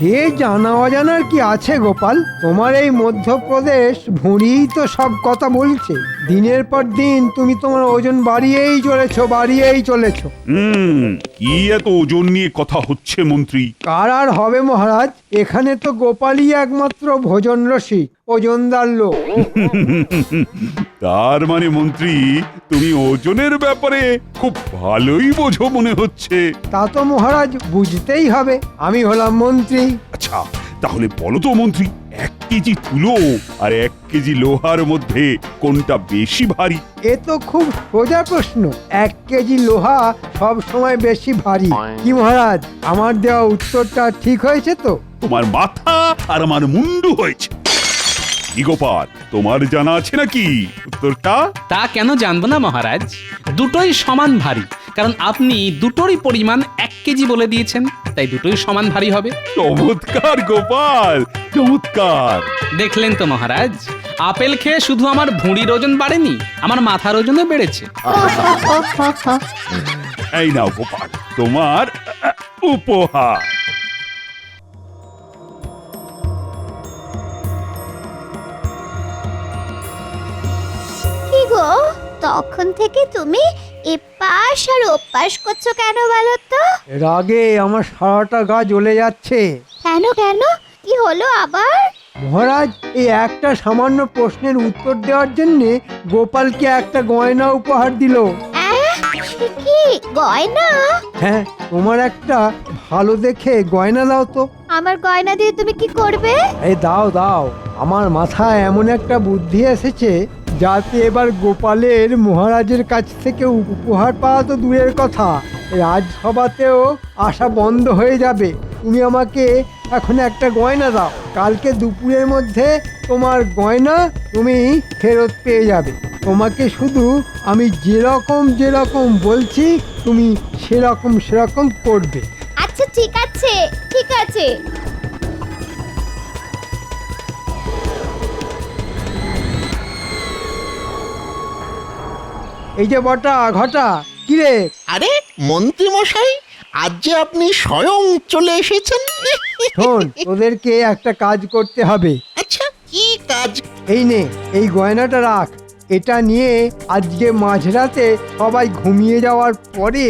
সে জানা অজানার কি আছে গোপাল? তোমার এই মধ্যপ্রদেশ ভুঁড়িই তো সব কথা বলছে। দিনের পর দিন তুমি তোমার ওজন বাড়িয়েই চলেছো। কি এত ওজন নিয়ে কথা হচ্ছে মন্ত্রী? কার আর হবে মহারাজ, এখানে তো গোপালই একমাত্র ভোজন রসিক, ওজনদার লোক। তার মানে মন্ত্রী, তুমি ওজনের ব্যাপারে খুব ভালোই বোঝো মনে হচ্ছে। তা তো মহারাজ বুঝতেই হবে, আমি হলাম মন্ত্রী। আচ্ছা, তাহলে বলো তো মন্ত্রী, 1 কেজি তুলো আর 1 কেজি লোহার মধ্যে কোনটা বেশি ভারী? এ তো খুব সোজা প্রশ্ন। 1 কেজি লোহা সব সময় বেশি ভারী। কি মহারাজ, আমার দেওয়া উত্তরটা ঠিক হয়েছে তো? তোমার মাথা আর আমার মুন্ডু হয়েছে। কি গোপাল, তোমার জানা আছে নাকি উত্তরটা? তা কেন জানবো না মহারাজ, দুটোই সমান ভারী, কারণ আপনি দুটোরই পরিমাণ 1 কেজি বলে দিয়েছেন, তাই দুটোই সমান ভারী হবে। চমৎকার গোপাল, চমৎকার। দেখলেন তো মহারাজ, আপেল খেয়ে শুধু আমার ভুঁড়ির ওজন বাড়েনি, আমার মাথার ওজনও বেড়েছে। এই নাও গোপাল, তোমার উপহার। কি গো, তখন থেকে তুমি এপাশ আর ওপাশ করছো কেন বলো তো? রাগে আমার সারাটা গা জ্বলে যাচ্ছে। কেন কেন, কি হলো আবার? মহারাজ, এই একটা সামান্য প্রশ্নের উত্তর দেওয়ার জন্য গোপালকে একটা গয়না উপহার দিল। সে কি গয়না? হ্যাঁ, তোমার একটা ভালো দেখে গয়না দাও তো। আমার গয়না দিয়ে তুমি কি করবে? এই দাও, আমার মাথায় এমন একটা বুদ্ধি এসেছে, যাতে এবার গোপালের মহারাজের কাছ থেকে উপহার পাওয়া তো দূরের কথা, রাজসভাতেও আসা বন্ধ হয়ে যাবে। তুমি আমাকে এখন একটা গয়না দাও, কালকে দুপুরের মধ্যে তোমার গয়না তুমি ফেরত পেয়ে যাবে। তোমাকে শুধু আমি যেরকম বলছি তুমি সেরকম করবে। আচ্ছা ঠিক আছে, ঠিক আছে। এই যে বটা ঘটা, কিরে? আরে মন্ত্রী মশাই, আজ যে আপনি স্বয়ং চলে এসেছেন। শোন, তোদেরকে একটা কাজ করতে হবে। আচ্ছা, কি কাজ? এই নে, এই গয়নাটা রাখ। এটা নিয়ে আজকে মাঝরাতে সবাই ঘুমিয়ে যাওয়ার পরে।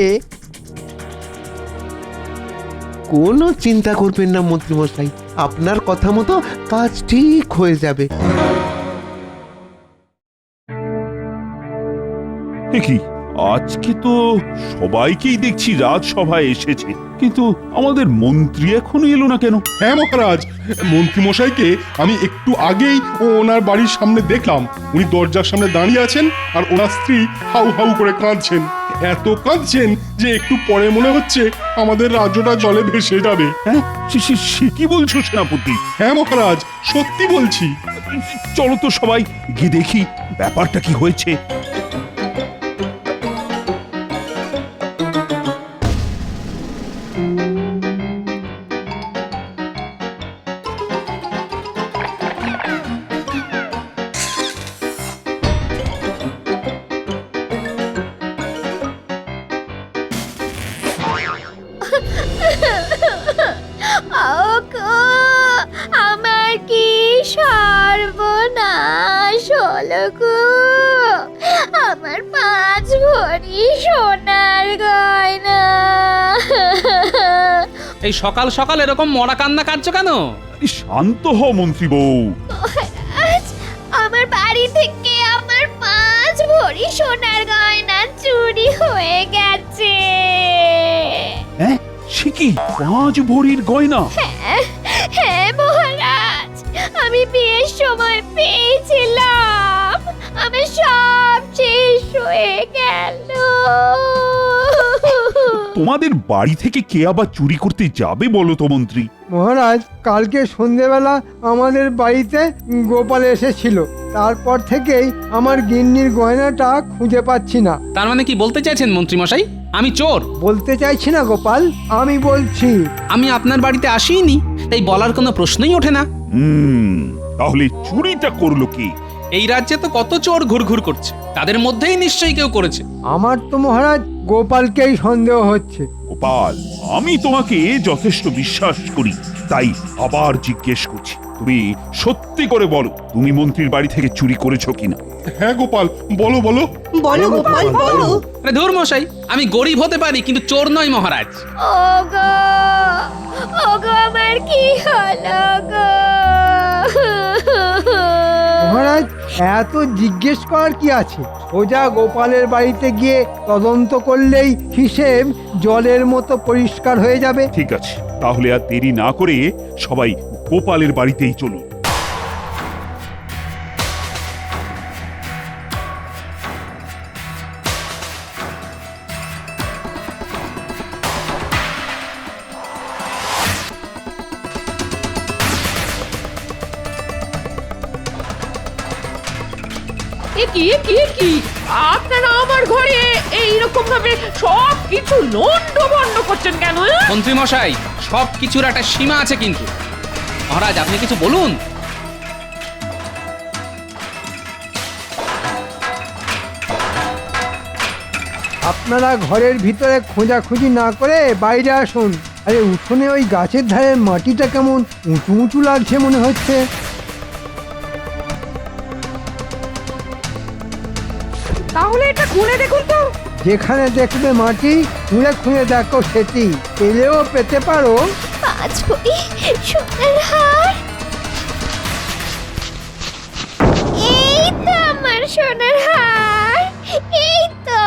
কোনো চিন্তা করবেন না মন্ত্রী মশাই, আপনার কথা মতো কাজ ঠিক হয়ে যাবে। কি আজকে তো সবাইকেই দেখছি রাজসভায় এসেছে, কিন্তু আমাদের মন্ত্রী এখনো এলো না কেন? হ্যাঁ মহারাজ, মন্ত্রী মশাইকে আমি একটু আগেই ওনার বাড়ির সামনে দেখলাম। উনি দরজার সামনে দাঁড়িয়ে আছেন আর ওনার স্ত্রী হাউ হাউ করে কাঁদছেন। এত কাঁদছেন যে একটু পরে মনে হচ্ছে আমাদের রাজ্যটা জলে ভেসে যাবে। হ্যাঁ, সে কি বলছো সেনাপতি? হ্যাঁ মহারাজ, সত্যি বলছি। চলো তো সবাই গিয়ে দেখি ব্যাপারটা কি হয়েছে। আমার কি সর্বনাশ হলো গো! আমার 5 ভরি সোনার গয়না। এই সকাল সকাল এরকম মরা কান্না কাঁদছো কেন? শান্ত হও মন্ত্রী বউ। মহারাজ, আমার বাড়ি থেকে আমার 5 ভরি সোনার গয়না চুরি হয়ে গেছে। হ্যাঁ, সে কি 5 ভরির গয়না? হ্যাঁ মহারাজ, আমি বিয়ের সময় পেয়েছিলাম, আমার সব শেষ হয়ে গেল। তোমাদের বাড়ি থেকে কে আবার চুরি করতে যাবে বলো তো মন্ত্রী? মহারাজ, কালকে সন্ধেবেলা আমাদের বাড়িতে গোপাল এসেছিল। তারপর থেকেই আমার গিন্নির গয়নাটা খুঁজে পাচ্ছি না। তার মানে কি বলতে চাইছেন মন্ত্রী মশাই আমি চোর? বলতে চাইছি না গোপাল, আমি বলছি আমি আপনার বাড়িতে আসিনি, তাই বলার কোনো প্রশ্নই ওঠে না। তাহলে চুরিটা করলো কি? এই রাজ্যে তো কত চোর ঘুরঘুর করছে, তাদের মধ্যেই নিশ্চয়ই কেউ করেছে। আমার তো মহারাজ গোপালকেই সন্দেহ হচ্ছে। গোপাল, আমি তোমাকে যথেষ্ট বিশ্বাস করি, তাই আবার জিজ্ঞেস করছি, তুমি সত্যি করে বলো তুমি মন্ত্রীর বাড়ি থেকে চুরি করেছো কিনা? হ্যাঁ গোপাল, বলো বলো। বলো গোপাল বলো। আরে ধুর মশাই, আমি গরিব হতে পারি কিন্তু চোর নই মহারাজ। ওগো ওগো আমার কি হলো গো? মহারাজ, এত জিজ্ঞেস করার কি আছে? সোজা গোপালের বাড়িতে গিয়ে তদন্ত করলেই হিসেব জলের মতো পরিষ্কার হয়ে যাবে। ঠিক আছে, তাহলে আর দেরি না করে সবাই গোপালের বাড়িতেই চলুন। কি কি কি আপনারা আমার ঘরে এইরকম ভাবে সব কিছু লন্ডভন্ড করছেন কেন? মন্ত্রী মশাই, সব কিছুর একটা সীমা আছে কিন্তু। মহারাজ, আপনি কিছু বলুন। আপনারা ঘরের ভিতরে খোঁজাখুঁজি না করে বাইরে আসুন। আরে উঠোনে ওই গাছের ধারে মাটিটা কেমন উঁচু উঁচু লাগছে মনে হচ্ছে। তাহলে এটা খুলে দেখুন তো। যেখানে দেখবে মাটি খুঁড়ে খুঁড়ে দেখো সেটি, পেলেও পেতে পারো। 5 ভরি সোনার হার। এই তো আমার সোনার হার, এই তো।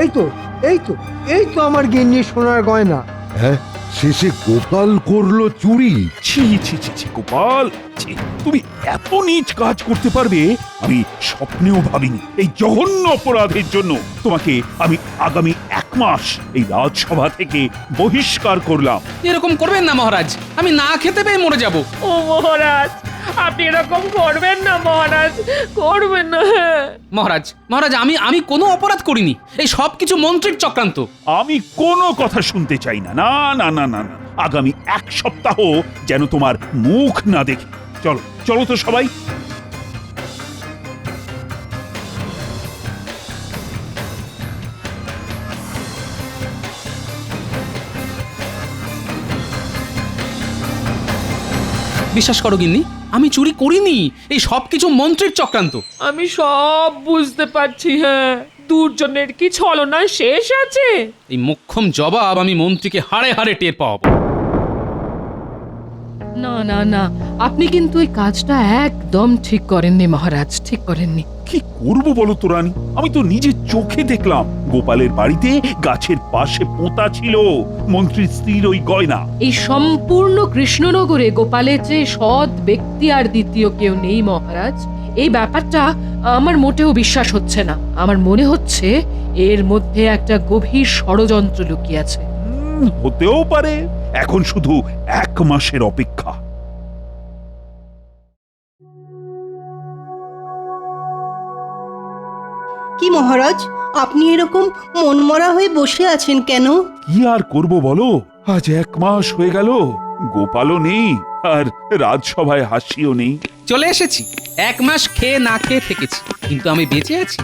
এই তো এই তো এই তো আমার গিন্নি সোনার গয়না। হ্যাঁ, শেষে গোপাল করলো চুরি। ছি ছি ছি ছি গোপাল, ছি, তুমি এত নীচ কাজ করতে পারবে আমি স্বপ্নেও ভাবিনি। এই জঘন্য অপরাধের জন্য তোমাকে আমি আগামী 1 মাস এই রাজসভা থেকে বহিষ্কার করলাম। এরকম করবেন না মহারাজ, আমি না খেতে পেয়ে মরে যাব। ও মহারাজ, আপনি এরকম করবেন না মহারাজ, করবেন না। মহারাজ মহারাজ, আমি কোনো অপরাধ করিনি, এই সব কিছু মন্ত্রীর চক্রান্ত। আমি কোনো কথা শুনতে চাই না, না না না না না। আগামী 1 সপ্তাহ যেন তোমার মুখ না দেখি। চলো চলো তো সবাই। বিশ্বাস করো গিন্নি, আমি চুরি করিনি, এই সব কিছু মন্ত্রীর চক্রান্ত। আমি সব বুঝতে পারছি। হ্যাঁ, দুর্জনের কি ছলনা শেষ আছে? এই মোক্ষম জবাব আমি মন্ত্রীকে হাড়ে হাড়ে টের পাবো। না না না, আপনি কিন্তু এই কাজটা একদম ঠিক করেননি মহারাজ, ঠিক করেননি। কি করব বলো তো রানী, আমি তো নিজের চোখে দেখলাম গোপালের বাড়িতে গাছের পাশে পোঁতা ছিল মন্ত্রীর স্ত্রীর ওই গয়না। এই সম্পূর্ণ কৃষ্ণনগরে গোপালের চেয়ে সৎ ব্যক্তি আর দ্বিতীয় কেউ নেই মহারাজ। এই ব্যাপারটা আমার মোটেও বিশ্বাস হচ্ছে না। আমার মনে হচ্ছে এর মধ্যে একটা গভীর ষড়যন্ত্র লুকিয়ে আছে। হতেও পারে, এখন শুধু 1 মাসের অপেক্ষা। কি মহারাজ, আপনি এরকম মনমরা হয়ে বসে আছেন কেন? কি আর করব বলো, আজ 1 মাস হয়ে গেল, গোপালও নেই আর রাজসভায় হাসিও নেই। চলে এসেছি, 1 মাস খেয়ে না খেয়ে থেকেছি, কিন্তু আমি বেঁচে আছি।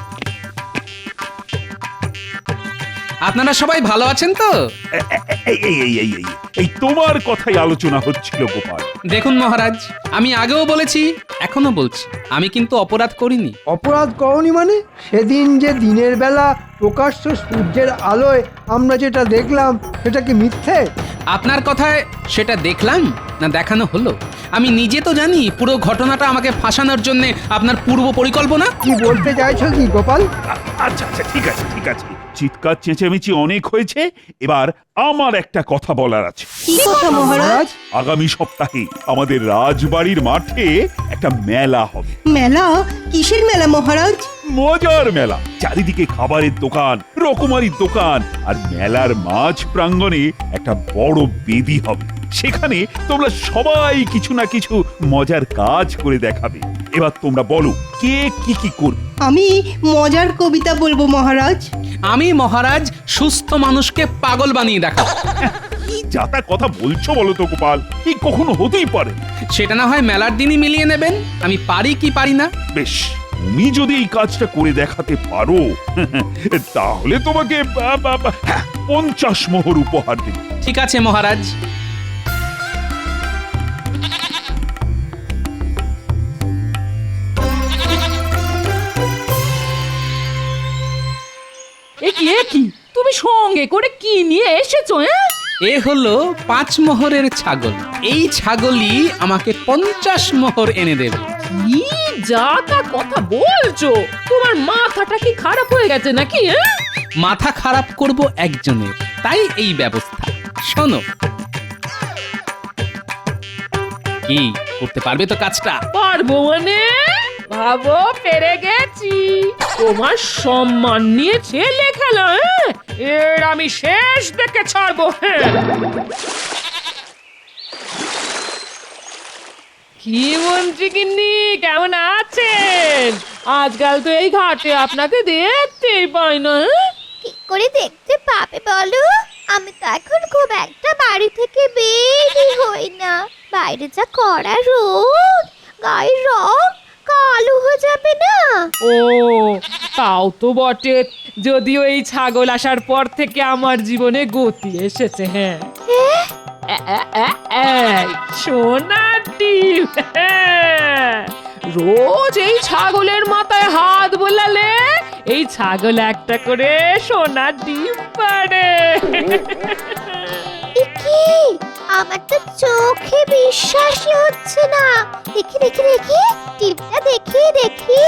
আপনারা সবাই ভালো আছেন তো? এই এই এই এই এই এই তোমার কথাই আলোচনা হচ্ছিল গোপাল। দেখুন মহারাজ, আমি আগেও বলেছি, এখনো বলছি, আমি কিন্তু অপরাধ করিনি। অপরাধ করনি মানে? সেদিন যে দিনের বেলা প্রকাশ্য সূর্যের আলোয় আমরা যেটা দেখলাম সেটা কি মিথ্যে? আপনার কথায় সেটা দেখলাম না দেখানো হলো? আমি নিজে তো জানি পুরো ঘটনাটা আমাকে ফাঁসানোর জন্য আপনার পূর্ব পরিকল্পনা। কি বলতে চাইছো কি গোপাল? আচ্ছা আচ্ছা, ঠিক আছে ঠিক আছে, চিৎকার চেঁচামেচি অনেক হয়েছে, এবার আমার একটা কথা বলার আছে। কি কথা মহারাজ? আগামী সপ্তাহে আমাদের রাজবাড়ির মাঠে একটা মেলা হবে। মেলা? কিসের মেলা মহারাজ? মজার মেলা, চারিদিকে খাবারের দোকান, রকমারির দোকান, আর মেলার মাঝ প্রাঙ্গণে একটা বড় বেদি হবে। সেখানে তোমরা সবাই কিছু না কিছু মজার কাজ করে দেখাবে। এবার তোমরা বলো কে কি কি করবে? আমি মজার কবিতা বলবো মহারাজ। আমি মহারাজ সুস্থ মানুষকে পাগল বানিয়ে দেখাবো। কি যাতা কথা বলছো বলো তো গোপাল, এই কখনো হতেই পারে? সেটা না হয় মেলার দিনই মিলিয়ে নেবেন, আমি পারি কি পারি না। বেশ, তুমি যদি এই কাজটা করে দেখাতে পারো তাহলে তোমাকে 50 মোহর উপহার দেব। ঠিক আছে মহারাজ। এ কি তুমি সঙ্গে করে কি নিয়ে এসেছো? এ হলো 5 মোহরের ছাগল। এই ছাগলই আমাকে 50 মোহর এনে দেবে। কি যা তা কথা বলছো? তোমার মাথাটা কি খারাপ হয়ে গেছে নাকি? মাথা খারাপ করব একজনের, তাই এই ব্যবস্থা। শোনো, কি করতে পারবে তো কাজটা? পারবো মানে? ভাবো পেরে গেছি। তোমার সম্মান নিয়ে ছেলে খেলা, এর আমি শেষ দেখে ছাড়বো। কি মন্ত্রী গিন্নি, কেমন আছেন? আজকাল তো এই ঘাটে আপনাকে দেখতেই পাই না। কি করে দেখতে পাবে বলো? আমি তো এখন খুব একটা বাড়ি থেকে বেরই হই না। বাইরে যা কড়া রোদ, গায়ের রং কালো হয়ে যাবে না? ও তাও তো বটে, যদিও এই ছাগল আসার পর থেকে আমার জীবনে গতি এসেছে। হ্যাঁ, সোনার ডিম। রোজ এই ছাগলের মাথায় হাত বোলালে এই ছাগল একটা করে সোনার ডিম পারে। কি? আমার তো চোখে বিশ্বাসই হচ্ছে না। দেখি দেখি দেখি, টিপটা দেখি দেখি।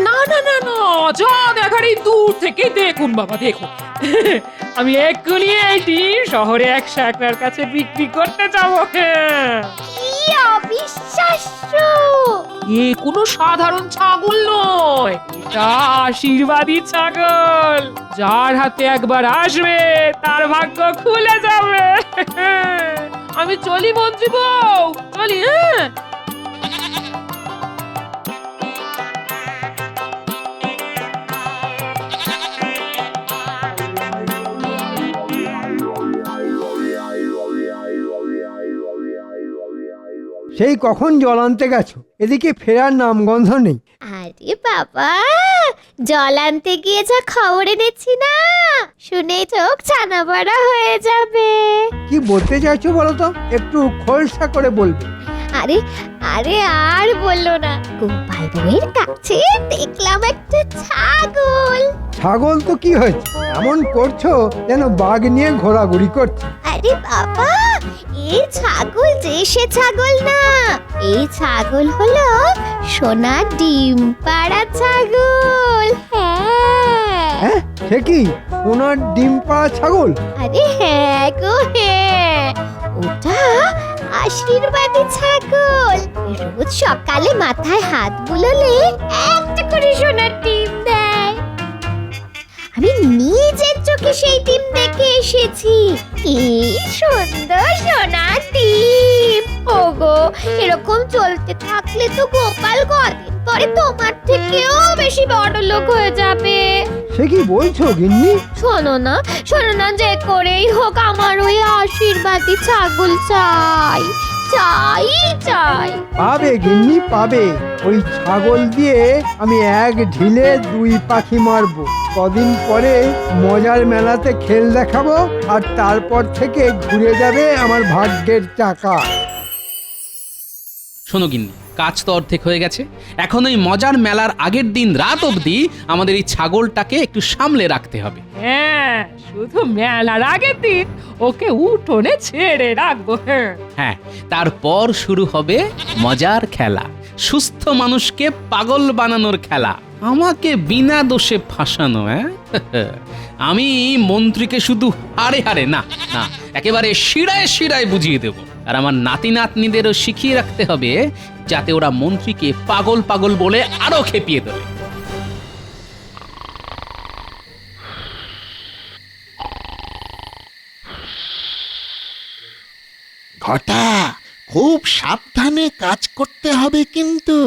না না না না, যা দেখার এই দূর থেকে দেখুন বাবা, দেখুন। আমি এক্ষুনি এই ডিম শহরে এক শাকরার কাছে বিক্রি করতে যাবো। কি অবিশ্বাস্য! এ কোনো সাধারণ ছাগল নয়, এটা আশীর্বাদী ছাগল। যার হাতে একবার আসবে তার ভাগ্য খুলে যাবে। আমি চলি মন্ত্রী বউ, চলি। সেই কখন জল আনতে গেছো, এদিকে ফেরার নামগন্ধ নেই। আরে বাবা, জল আনতে গিয়ে যা খবর এনেছি না, শুনে চোখ ছানা বড়া হয়ে যাবে। কি বলতে চাইছো বলো তো, একটু খোলসা করে বলবে। আরে আরে আর বললো না, গোপাল বউয়ের কাছে দেখলাম একটা ছাগল। ছাগল তো কি হয়েছে, এমন করছো যেন বাঘ নিয়ে ঘোরাঘুরি করছে। আরে বাবা, এই ছাগল যে সে ছাগল না, এই ছাগল হলো সোনার ডিম পাড়া ছাগল। হ্যাঁ, সে কি সোনার ডিম পাড়া ছাগল? আরে হ্যাঁ গো হ্যাঁ, ওটা আশীর্বাদী ছাগল। রোজ সকালে মাথায় হাত বুলোলে একটা করে সোনার ডিম দেয়। আমি নিজের চোখে সেই ডিম দেখে এসেছি। কি সুন্দর সোনার ডিম! ওগো, এরকম চলতে থাকলে তো গোপাল কদিন পরে তোমার থেকেও বেশি বড় লোক হয়ে যাবে। সে কি বলছো গিন্নি? শোনো না, যে করেই হোক আমার ওই আশীর্বাদী ছাগল চাই, চাই চাই। পাবে গিন্নি, পাবে। ওই ছাগল দিয়ে আমি এক ঢিলে 2 পাখি মারবো। কদিন পরে মজার মেলাতে খেল দেখাবো, আর তারপর থেকে ঘুরে যাবে আমার ভাগ্যের চাকা। শোনো গিন্নি, কাজ তো অর্ধেক হয়ে গেছে। এখন ওই মজার মেলার আগের দিন রাত অবধি আমাদের এই ছাগলটাকে একটু সামলে রাখতে হবে। হ্যাঁ, শুধু মেলার আগের দিন ওকে উঠোনে ছেড়ে রাখবো। হ্যাঁ, তারপর শুরু হবে মজার খেলা, সুস্থ মানুষকে পাগল বানানোর খেলা, আমাকে বিনা দোষে ফাঁসানো। আমি মন্ত্রীকে শুধু হারে হারে না না, একেবারে শিরায় শিরায় বুঝিয়ে দেব। আর আমার নাতি নাতনিদেরও শিখিয়ে রাখতে হবে, যাতে ওরা মন্ত্রীকে পাগল পাগল বলে আরো খেপিয়ে দেবে। ঘটা, খুব সাবধানে কাজ করতে হবে কিন্তু।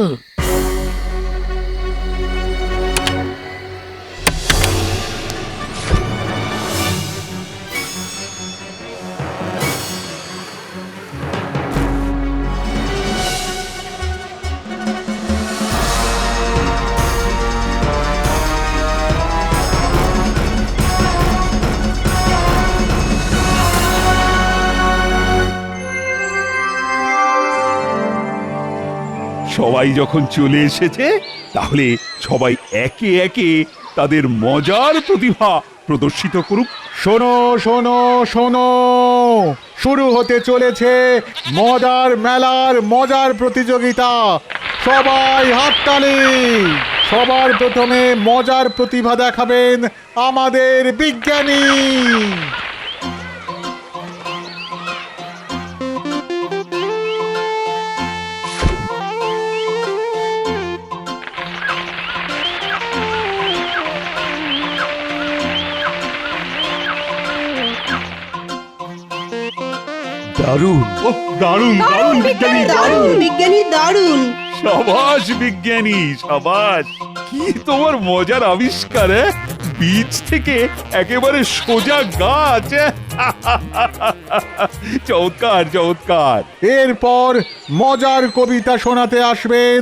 সবাই যখন চলে এসেছে তাহলে সবাই একে একে তাদের মজার প্রতিভা প্রদর্শিত করুক। শোনো শোনো শোনো, শুরু হতে চলেছে মজার মেলার মজার প্রতিযোগিতা। সবাই হাততালি। সবার প্রথমে মজার প্রতিভা দেখাবেন আমাদের বিজ্ঞানী। দারুণ! ওহ, দারুণ দারুণ বিজ্ঞানী, দারুণ বিজ্ঞানী, দারুণ। সাবাস বিজ্ঞানী, সাবাস! কি তোমার মজার আবিষ্কার! বীজ থেকে একেবারে সোজা গাছ! চমৎকার চমৎকার! এরপর মজার কবিতা শোনাতে আসবেন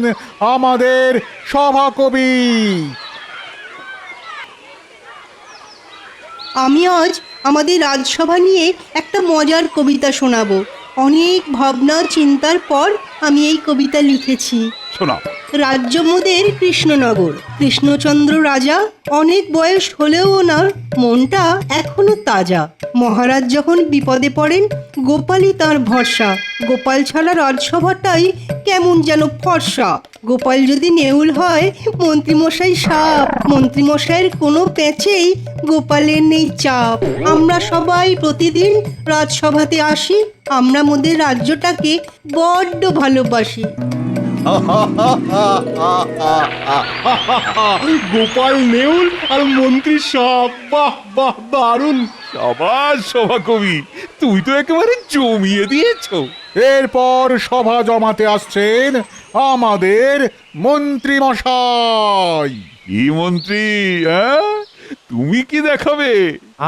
আমাদের সভাকবি। আমি আজ আমাদের রাজসভা নিয়ে একটা মজার কবিতা শোনাবো। অনেক ভাবনা চিন্তার পর আমি এই কবিতা লিখেছি। শোনাও। রাজ্য মোদের কৃষ্ণনগর। কৃষ্ণচন্দ্র রাজা, অনেক বয়স হলেও ওনার মনটা এখনো তাজা। মহারাজ যখন বিপদে পড়েন, গোপালই তার ভরসা। গোপাল ছাড়া রাজসভাটাই কেমন যেন ফর্সা। গোপাল যদি নেউল হয়, মন্ত্রীমশাই সাপ। মন্ত্রীমশাইয়ের কোনো প্যাচেই গোপালের নেই চাপ। আমরা সবাই প্রতিদিন রাজসভাতে আসি। আমরা মোদের রাজ্যটাকে বড্ড ভালোবাসি। গোপাল নেউল আর মন্ত্রী সাপ, বাহ বাহ, দারুণ! সাবাস সভাকবি, তুই তো একেবারে জমিয়ে দিয়েছো। এরপর সভা জমাতে আসছেন আমাদের মন্ত্রী মশাই। কি মন্ত্রী, তুমি কি দেখাবে?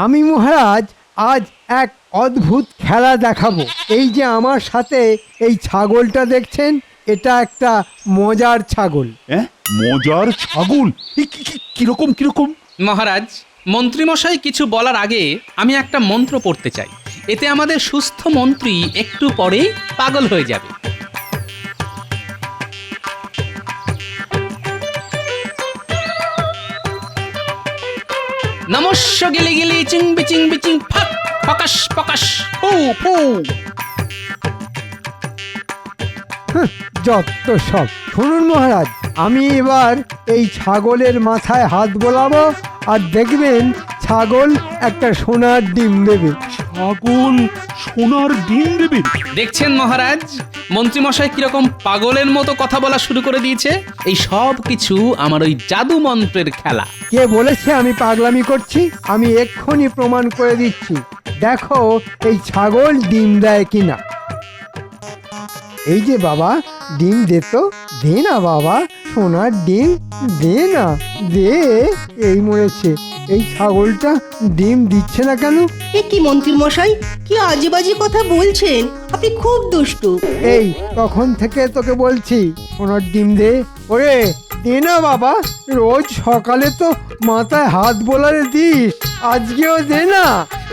আমি মহারাজ আজ এক অদ্ভুত খেলা দেখাবো। এই যে আমার সাথে এই ছাগলটা দেখছেন, এটা একটা মজার ছাগল। মজার ছাগল? কিরকম কিরকম? মহারাজ, মন্ত্রীমশাই কিছু বলার আগে আমি একটা মন্ত্র পড়তে চাই। এতে আমাদের সুস্থ মন্ত্রী একটু পরেই পাগল হয়ে যাবে। নমস্য গিলি গিলি চিং বিচিং বিচিং ফাক ফকাশ ফকাশ ফু ফু। যত সব। শুনুন মহারাজ, আমি এবার এই ছাগলের মাথায় হাত বোলাবো, আর দেখবেন ছাগল একটা সোনার ডিম দেবে। ছাগল সোনার ডিম দেবে? দেখছেন মহারাজ, মন্ত্রীমশাই কিরকম পাগলের মতো কথা বলা শুরু করে দিয়েছে। এই সব কিছু আমার ওই জাদু মন্ত্রের খেলা। কে বলেছে আমি পাগলামি করছি? আমি এক্ষুনি প্রমাণ করে দিচ্ছি। দেখো এই ছাগল ডিম দেয় কিনা। এই যে বাবা, ডিম দে তো, দে না বাবা, সোনার ডিম দে না, দে। এই মরেছে, এই ছাগলটা ডিম দিচ্ছে না কেন? এ কি মন্ত্রী মশাই, কি আজে বাজে কথা বলছেন? আপনি খুব দুষ্টু। এই তখন থেকে তোকে বলছি সোনার ডিম দে। ওরে দে না বাবা, রোজ সকালে তো মাথায় হাত বোলারে দিস, আজকেও দে না।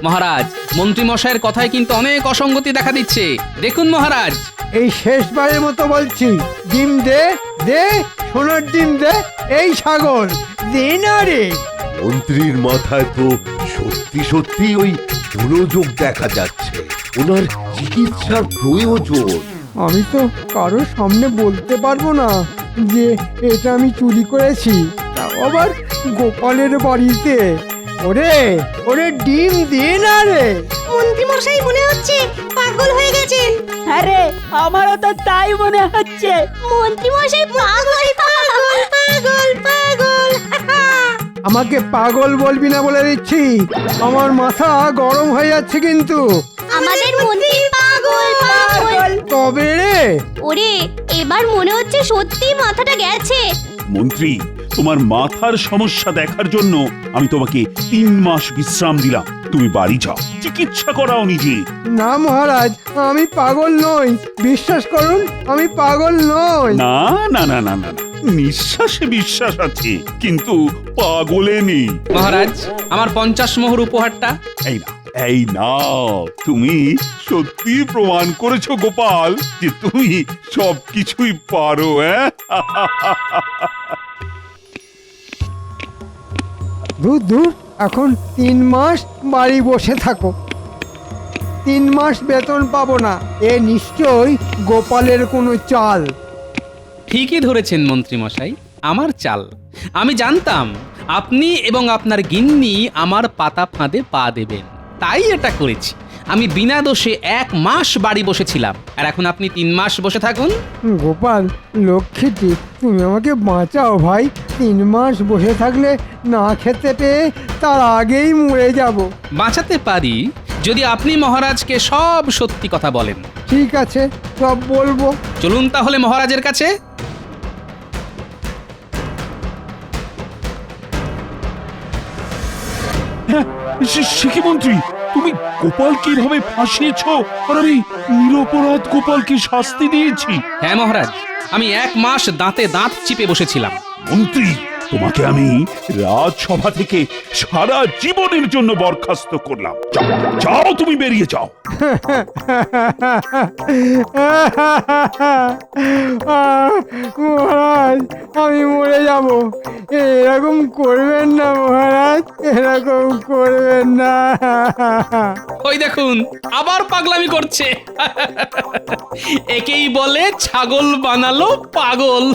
মহারাজ, মন্ত্রীমশাইয়ের কথায় কিন্তু অনেক অসঙ্গতি দেখা দিচ্ছে। দেখুন মহারাজ, এই শেষবারের মতো বলছি, ডিম দে, দে সোনার ডিম দে। এই ছাগল দে না রে। মন্ত্রীর মাথায় তো সত্যি সত্যি ওই মনোযোগ দেখা যাচ্ছে, ওনার চিকিৎসার প্রয়োজন। আমি তো কারোর সামনে বলতে পারবো না যে এটা আমি চুরি করেছি, তাও আবার গোপালের বাড়িতে। ওরে ওরে ডিম দে না রে। মন্ত্রী মশাই মনে হচ্ছে পাগল হয়ে গেছেন। আরে আমারও তো তাই মনে হচ্ছে। মন্ত্রী মশাই পাগল পাগল পাগল পাগল। আমাকে পাগল বলবি না বলে দিচ্ছি, আমার মাথা গরম হয়ে যাচ্ছে কিন্তু। আমাদের মন্ত্রী পাগল পাগল। তবে রে, ওরে এবার মনে হচ্ছে সত্যি মাথাটা গেছে। মন্ত্রী, তোমার মাথার সমস্যা দেখার জন্য আমি তোমাকে 3 মাস বিশ্রাম দিলাম। তুমি বাড়ি যাও, চিকিৎসা করাও নিজে। না মহারাজ, আমি পাগল নই, বিশ্বাস করুন আমি পাগল নই। না না না না না, নিঃশ্বাসে বিশ্বাস আছে, কিন্তু পাগলে নেই। মহারাজ, আমার 50 মোহর উপহারটা। এই না, এই নাও, তুমি সত্যি প্রমাণ করেছো গোপাল যে তুমি সবকিছুই পারো। দূর দূর, এখন 3 মাস বাড়ি বসে থাকো। 3 মাস বেতন পাবো না, এ নিশ্চয়ই গোপালের কোনো চাল। ঠিকই ধরেছেন মন্ত্রী মশাই, আমার চাল। আমি জানতাম আপনি এবং আপনার গিন্নি আমার পাতা ফাঁদে পা দেবেন, তাই এটা করেছি। আমি বিনা দোষে 1 মাস বাড়ি বসেছিলাম, আর এখন আপনি 3 মাস বসে থাকুন। গোপাল লক্ষ্মীটি, তুমি আমাকে বাঁচাও ভাই। 3 মাস বসে থাকলে না খেতে পেয়ে তার আগেই মরে যাব। বাঁচাতে পারি যদি আপনি মহারাজকে সব সত্যি কথা বলেন। ঠিক আছে, সব বলবো। চলুন তাহলে মহারাজের কাছে। সে কি মন্ত্রী, তুমি গোপাল কিভাবে ফাঁসিয়েছো? আর আমি নিরপরাধ গোপালকে শাস্তি দিয়েছি। হ্যাঁ মহারাজ, আমি 1 মাস দাঁতে দাঁত চিপে বসেছিলাম। মন্ত্রী, তোমাকে আমি রাজসভা থেকে সারা জীবনের জন্য বরখাস্ত করলাম। যাও, যাও, তুমি বেরিয়ে যাও। মহারাজ, আমি মরে যাব। এরকম করবেন না মহারাজ, এরকম করবেন না। ওই দেখুন, আবার পাগলামি করছে। একেই বলে ছাগল বানালো পাগল।